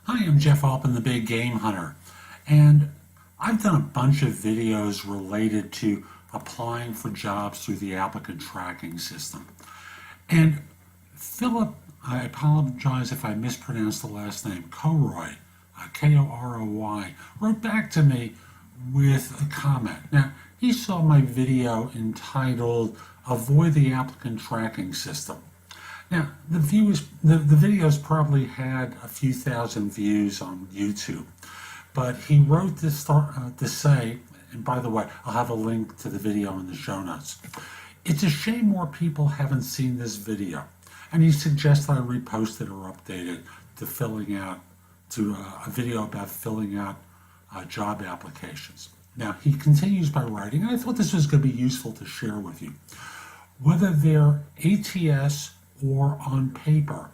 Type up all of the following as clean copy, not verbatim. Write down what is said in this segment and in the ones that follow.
Hi, I'm Jeff Altman, the Big Game Hunter, and I've done a bunch of videos related to applying for jobs through the applicant tracking system. And Philip, I apologize if I mispronounced the last name, Koroy, K-O-R-O-Y, wrote back to me with a comment. Now, he saw my video entitled Avoid the Applicant Tracking System. Now, the videos probably had a few thousand views on YouTube, but he wrote this to say, and by the way, I'll have a link to the video in the show notes. It's a shame more people haven't seen this video, and he suggests I repost it or update it to a video about filling out job applications. Now, he continues by writing, and I thought this was going to be useful to share with you. Whether they're ATS or on paper,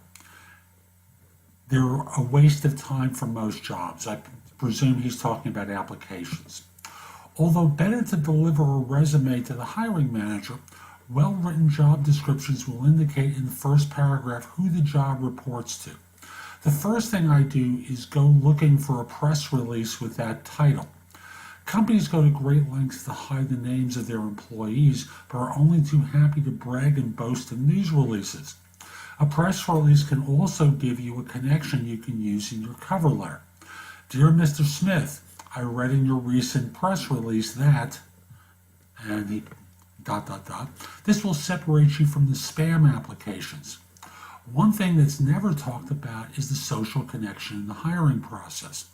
they're a waste of time for most jobs. I presume he's talking about applications. Although better to deliver a resume to the hiring manager, well-written job descriptions will indicate in the first paragraph who the job reports to. The first thing I do is go looking for a press release with that title. Companies go to great lengths to hide the names of their employees, but are only too happy to brag and boast in news releases. A press release can also give you a connection you can use in your cover letter. Dear Mr. Smith, I read in your recent press release that, and he ... This will separate you from the spam applications. One thing that's never talked about is the social connection in the hiring process.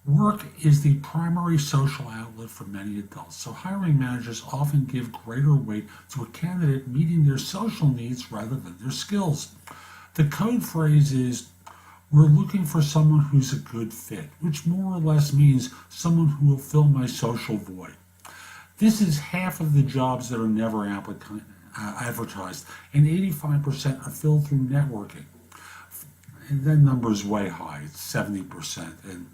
Work is the primary social outlet for many adults, so hiring managers often give greater weight to a candidate meeting their social needs rather than their skills. The code phrase is, we're looking for someone who's a good fit, which more or less means someone who will fill my social void. This is half of the jobs that are never advertised, and 85% are filled through networking. And that number is way high, it's 70%. And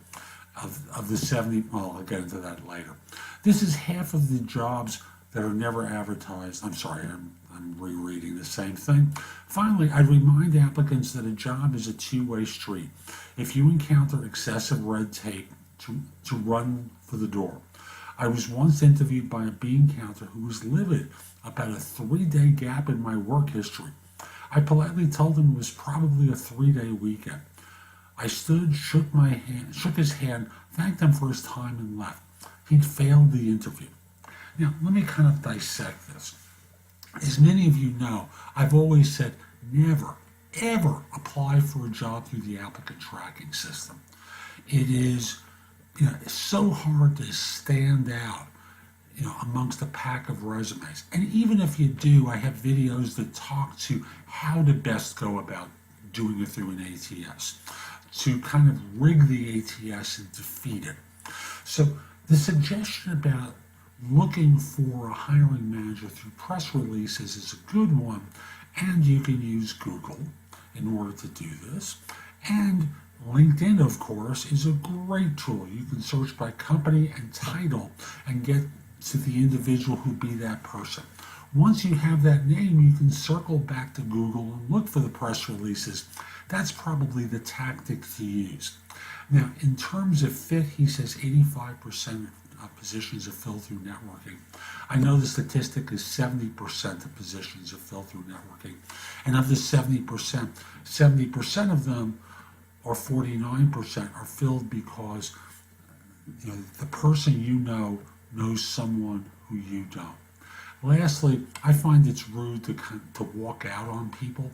of the 70, well, I'll get into that later. This is half of the jobs that are never advertised. I'm sorry, I'm rereading the same thing. Finally, I remind applicants that a job is a two-way street. If you encounter excessive red tape, to run for the door. I was once interviewed by a bean counter who was livid about a 3-day gap in my work history. I politely told him it was probably a 3-day weekend. I stood, shook his hand, thanked him for his time, and left. He'd failed the interview. Now, let me kind of dissect this. As many of you know, I've always said never, ever apply for a job through the applicant tracking system. It is, it's so hard to stand out, amongst a pack of resumes. And even if you do, I have videos that talk to how to best go about doing it through an ATS, to kind of rig the ATS and defeat it. So the suggestion about looking for a hiring manager through press releases is a good one, and you can use Google in order to do this. And LinkedIn, of course, is a great tool. You can search by company and title and get to the individual who be that person. Once you have that name, you can circle back to Google and look for the press releases. That's probably the tactic to use. Now, in terms of fit, he says 85% of positions are filled through networking. I know the statistic is 70% of positions are filled through networking. And of the 70% of them, or 49%, are filled because the person knows someone who you don't. Lastly, I find it's rude to walk out on people.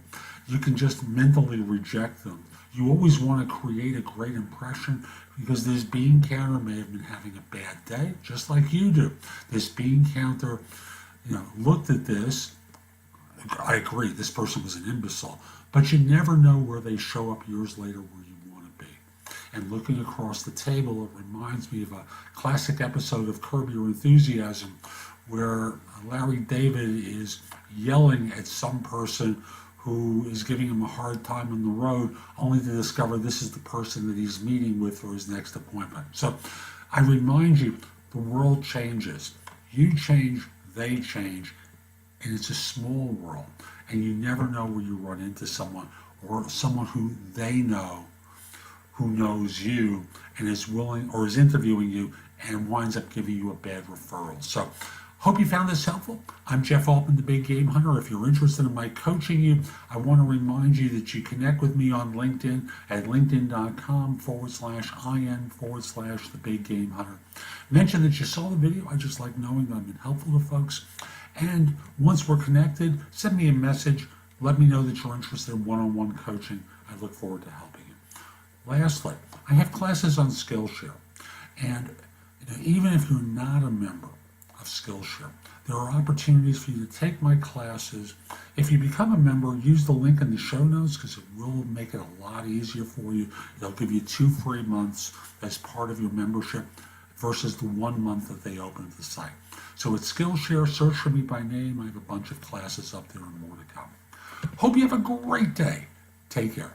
You can just mentally reject them. You always want to create a great impression because this bean counter may have been having a bad day, just like you do. This bean counter, looked at this. I agree, this person was an imbecile, but you never know where they show up years later where you want to be. And looking across the table, it reminds me of a classic episode of Curb Your Enthusiasm where Larry David is yelling at some person who is giving him a hard time on the road, only to discover this is the person that he's meeting with for his next appointment. So I remind you, the world changes. You change, they change, and it's a small world. And you never know where you run into someone, or someone who they know who knows you and is willing or is interviewing you and winds up giving you a bad referral. So hope you found this helpful. I'm Jeff Altman, the Big Game Hunter. If you're interested in my coaching you, I want to remind you that you connect with me on LinkedIn at linkedin.com/IN/the Big Game Hunter. Mention that you saw the video. I just like knowing that I've been helpful to folks. And once we're connected, send me a message. Let me know that you're interested in one-on-one coaching. I look forward to helping you. Lastly, I have classes on Skillshare. And even if you're not a member of Skillshare, there are opportunities for you to take my classes. If you become a member, use the link in the show notes because it will make it a lot easier for you. It'll give you 2 free months as part of your membership versus the 1 month that they open at the site. So at Skillshare, search for me by name. I have a bunch of classes up there and more to come. Hope you have a great day. Take care.